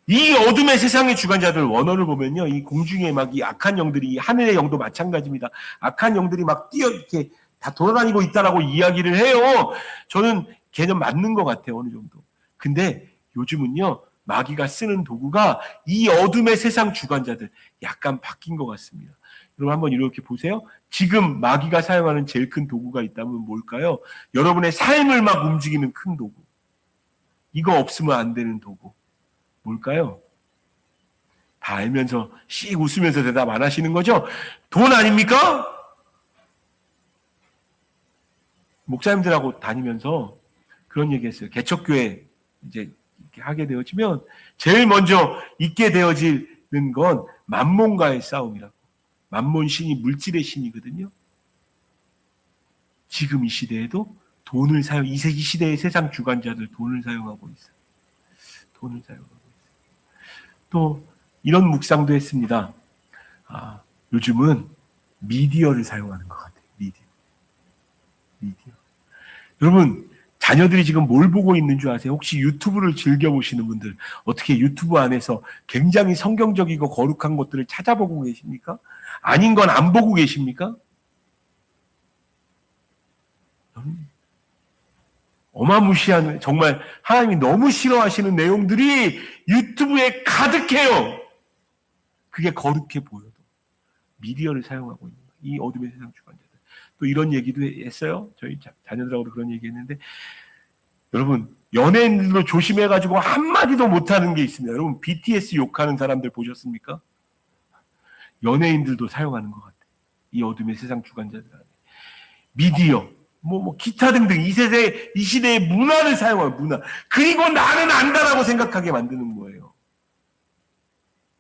이 어둠의 세상의 주관자들 원어를 보면요, 이 공중에 막 이 악한 영들이, 이 하늘의 영도 마찬가지입니다. 악한 영들이 막 이렇게 다 돌아다니고 있다라고 이야기를 해요. 저는 개념 맞는 것 같아요, 어느 정도. 근데 요즘은요, 마귀가 쓰는 도구가 이 어둠의 세상 주관자들 약간 바뀐 것 같습니다. 여러분 한번 이렇게 보세요. 지금 마귀가 사용하는 제일 큰 도구가 있다면 뭘까요? 여러분의 삶을 막 움직이는 큰 도구. 이거 없으면 안 되는 도구. 뭘까요? 다 알면서 씩 웃으면서 대답 안 하시는 거죠? 돈 아닙니까? 목사님들하고 다니면서 그런 얘기 했어요. 개척교회 이제 이렇게 하게 되어지면 제일 먼저 있게 되어지는 건 만몬과의 싸움이라고. 만몬 신이 물질의 신이거든요. 지금 이 시대에도 돈을 이 시대의 세상 주관자들 돈을 사용하고 있어요. 돈을 사용하고 있어요. 또 이런 묵상도 했습니다. 요즘은 미디어를 사용하는 것 같아요. 미디어. 여러분, 자녀들이 지금 뭘 보고 있는 줄 아세요? 혹시 유튜브를 즐겨보시는 분들, 어떻게 유튜브 안에서 굉장히 성경적이고 거룩한 것들을 찾아보고 계십니까? 아닌 건 안 보고 계십니까? 어마무시한, 정말 하나님이 너무 싫어하시는 내용들이 유튜브에 가득해요. 그게 거룩해 보여도 미디어를 사용하고 있는 거예요. 이 어둠의 세상 주관자들. 또 이런 얘기도 했어요. 저희 자녀들하고도 그런 얘기했는데, 여러분 연예인들도 조심해가지고 한마디도 못하는 게 있습니다. 여러분 BTS 욕하는 사람들 보셨습니까? 연예인들도 사용하는 것 같아요. 이 어둠의 세상 주관자들 안에. 미디어, 기타 등등 이 시대의 문화를 사용하는 문화. 그리고 나는 안다라고 생각하게 만드는 거예요.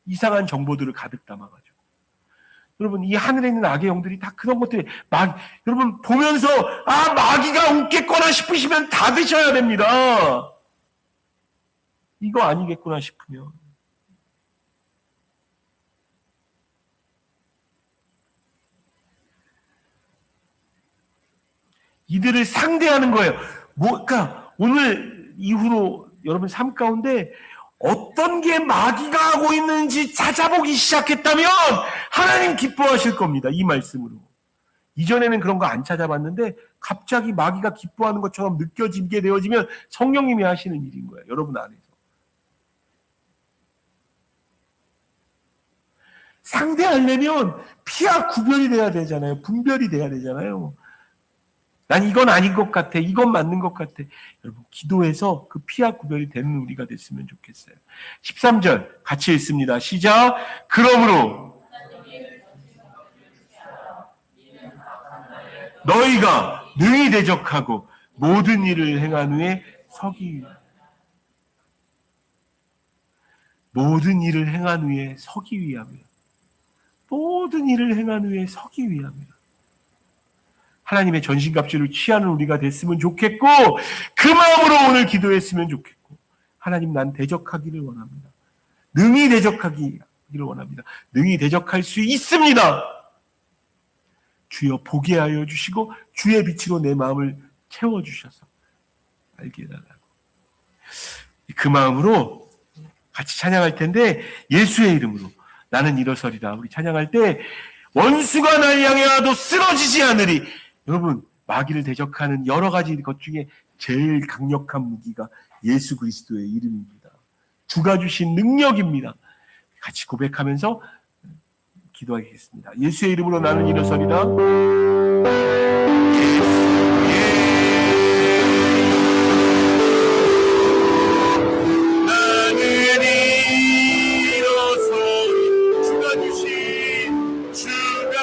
이상한 정보들을 가득 담아가지고. 여러분, 이 하늘에 있는 악의 영들이 다 그런 것들이 여러분 보면서 마귀가 웃겠거나 싶으시면 다 드셔야 됩니다. 이거 아니겠구나 싶으면. 이들을 상대하는 거예요. 그러니까 오늘 이후로 여러분 삶 가운데 어떤 게 마귀가 하고 있는지 찾아보기 시작했다면 하나님 기뻐하실 겁니다. 이 말씀으로. 이전에는 그런 거 안 찾아봤는데 갑자기 마귀가 기뻐하는 것처럼 느껴지게 되어지면 성령님이 하시는 일인 거예요. 여러분 안에서. 상대하려면 피와 구별이 돼야 되잖아요. 분별이 돼야 되잖아요. 난 이건 아닌 것 같아. 이건 맞는 것 같아. 여러분, 기도해서 그 피와 구별이 되는 우리가 됐으면 좋겠어요. 13절 같이 읽습니다. 시작. 그러므로 너희가 능히 대적하고 모든 일을 행한 후에 서기 위하여. 모든 일을 행한 후에 서기 위함이라. 모든 일을 행한 후에 서기 위함이라. 하나님의 전신갑주를 취하는 우리가 됐으면 좋겠고, 그 마음으로 오늘 기도했으면 좋겠고, 하나님 난 대적하기를 원합니다. 능히 대적하기를 원합니다. 능히 대적할 수 있습니다. 주여 보게 하여 주시고 주의 빛으로 내 마음을 채워주셔서 알게 해달라고. 그 마음으로 같이 찬양할 텐데, 예수의 이름으로 나는 일어서리다. 우리 찬양할 때 원수가 날 향해 와도 쓰러지지 않으리. 여러분, 마귀를 대적하는 여러 가지 것 중에 제일 강력한 무기가 예수 그리스도의 이름입니다. 주가 주신 능력입니다. 같이 고백하면서 기도하겠습니다. 예수의 이름으로 나는 일어서리다. 주가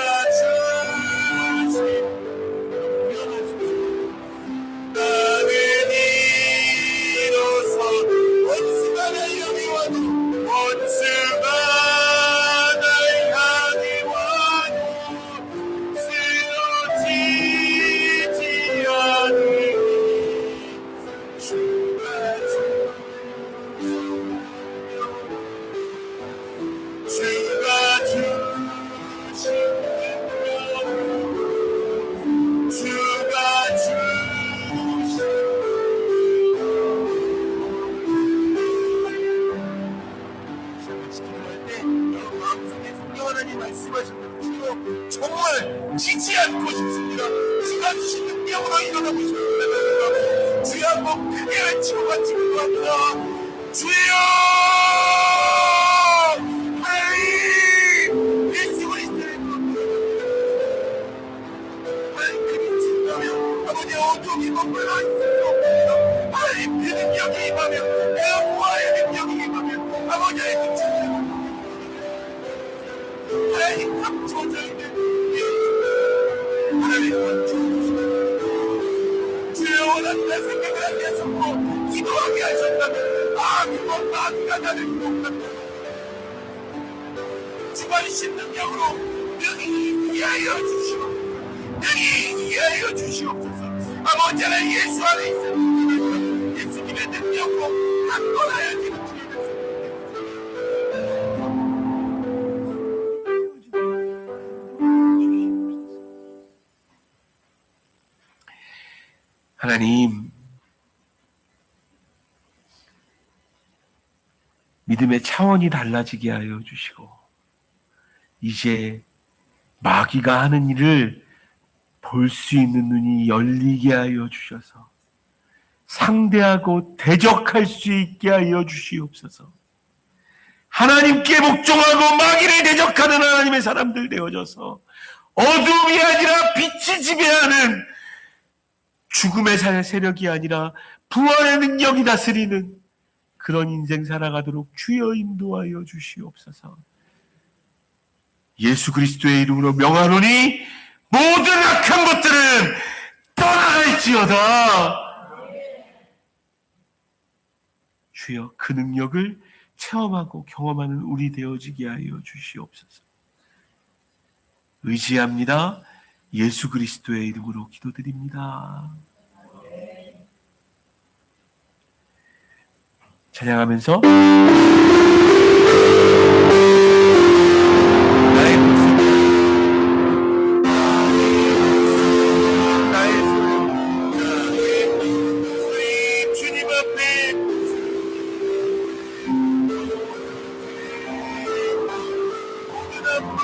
능력으로 일어나고 싶습니다. 주여 한번 크게 외치고 같이 기도합니다. 주여 하나님 예수 그리스도의 하나님 그리스도면 아버지 어둠이 머물러 있을 수 없습니다. 하나님 그 능력이 임하면 그 부활의 능력이 임하면 아버지의 그 하나님 감춰져 있는 하나님 감춰주시고 주여 원한다 생각을 하게 하셨고 기도하게 하셨다면 그건 마귀가 나를 공격한다. 주관이신 능력으로 능히 이해하여 주시옵소서. 능히 이해하여 주시옵소서. 아버지 하나님 예수 안에 있는 예수님의 능력으로 강건하여 지는 하나님, 믿음의 차원이 달라지게 하여 주시고 이제 마귀가 하는 일을 볼 수 있는 눈이 열리게 하여 주셔서 상대하고 대적할 수 있게 하여 주시옵소서. 하나님께 복종하고 마귀를 대적하는 하나님의 사람들 되어져서 어둠이 아니라 빛이 지배하는 죽음의 세력이 아니라 부활의 능력이 다스리는 그런 인생 살아가도록 주여 인도하여 주시옵소서. 예수 그리스도의 이름으로 명하노니 모든 악한 것들은 떠나갈지어다. 주여 그 능력을 체험하고 경험하는 우리 되어지게 하여 주시옵소서. 의지합니다. 예수 그리스도의 이름으로 기도드립니다. 찬양하면서 나의 목숨, 나의 소유, 우리 주님 앞에 모든 아픔,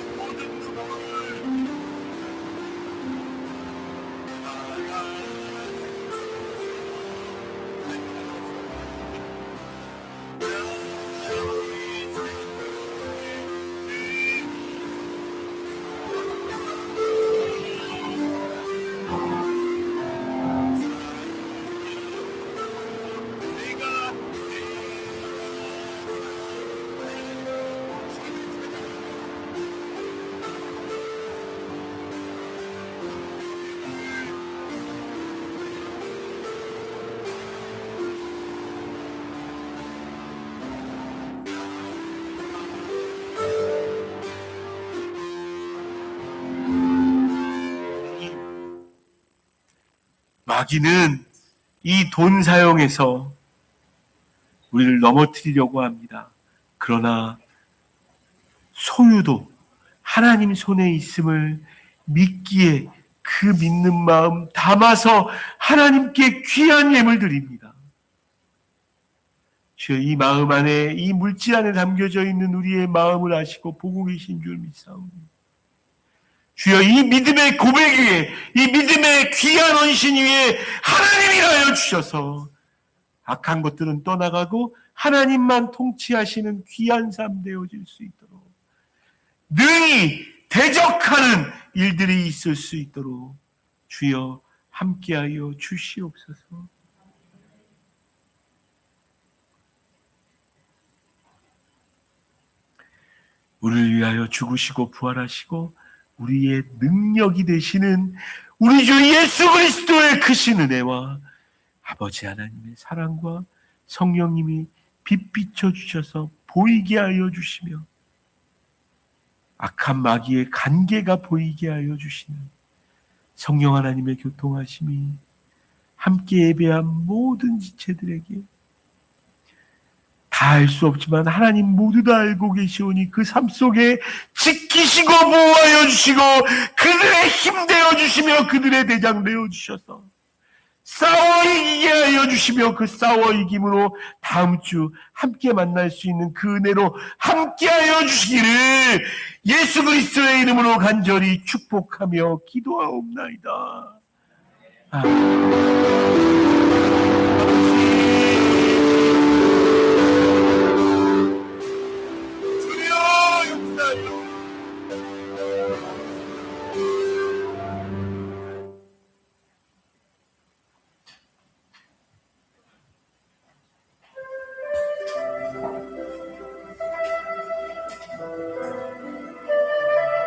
모든 눈물 마귀는 이 돈 사용해서 우리를 넘어뜨리려고 합니다. 그러나 소유도 하나님 손에 있음을 믿기에 그 믿는 마음 담아서 하나님께 귀한 예물 드립니다. 주여 이 마음 안에 이 물질 안에 담겨져 있는 우리의 마음을 아시고 보고 계신 줄 믿사옵니다. 주여 이 믿음의 고백 위에 이 믿음의 귀한 헌신 위에 하나님이라 주셔서 악한 것들은 떠나가고 하나님만 통치하시는 귀한 삶 되어질 수 있도록 능히 대적하는 일들이 있을 수 있도록 주여 함께하여 주시옵소서. 우리를 위하여 죽으시고 부활하시고 우리의 능력이 되시는 우리 주 예수 그리스도의 크신 은혜와 아버지 하나님의 사랑과 성령님이 빛 비춰 주셔서 보이게 하여 주시며 악한 마귀의 간계가 보이게 하여 주시는 성령 하나님의 교통하심이 함께 예배한 모든 지체들에게 다 알 수 없지만 하나님 모두 다 알고 계시오니 그 삶 속에 지키시고 보호하여 주시고 그들의 힘 되어 주시며 그들의 대장 되어 주셔서 싸워 이기게 하여 주시며 그 싸워 이김으로 다음 주 함께 만날 수 있는 그 은혜로 함께 하여 주시기를 예수 그리스도의 이름으로 간절히 축복하며 기도하옵나이다. 아멘.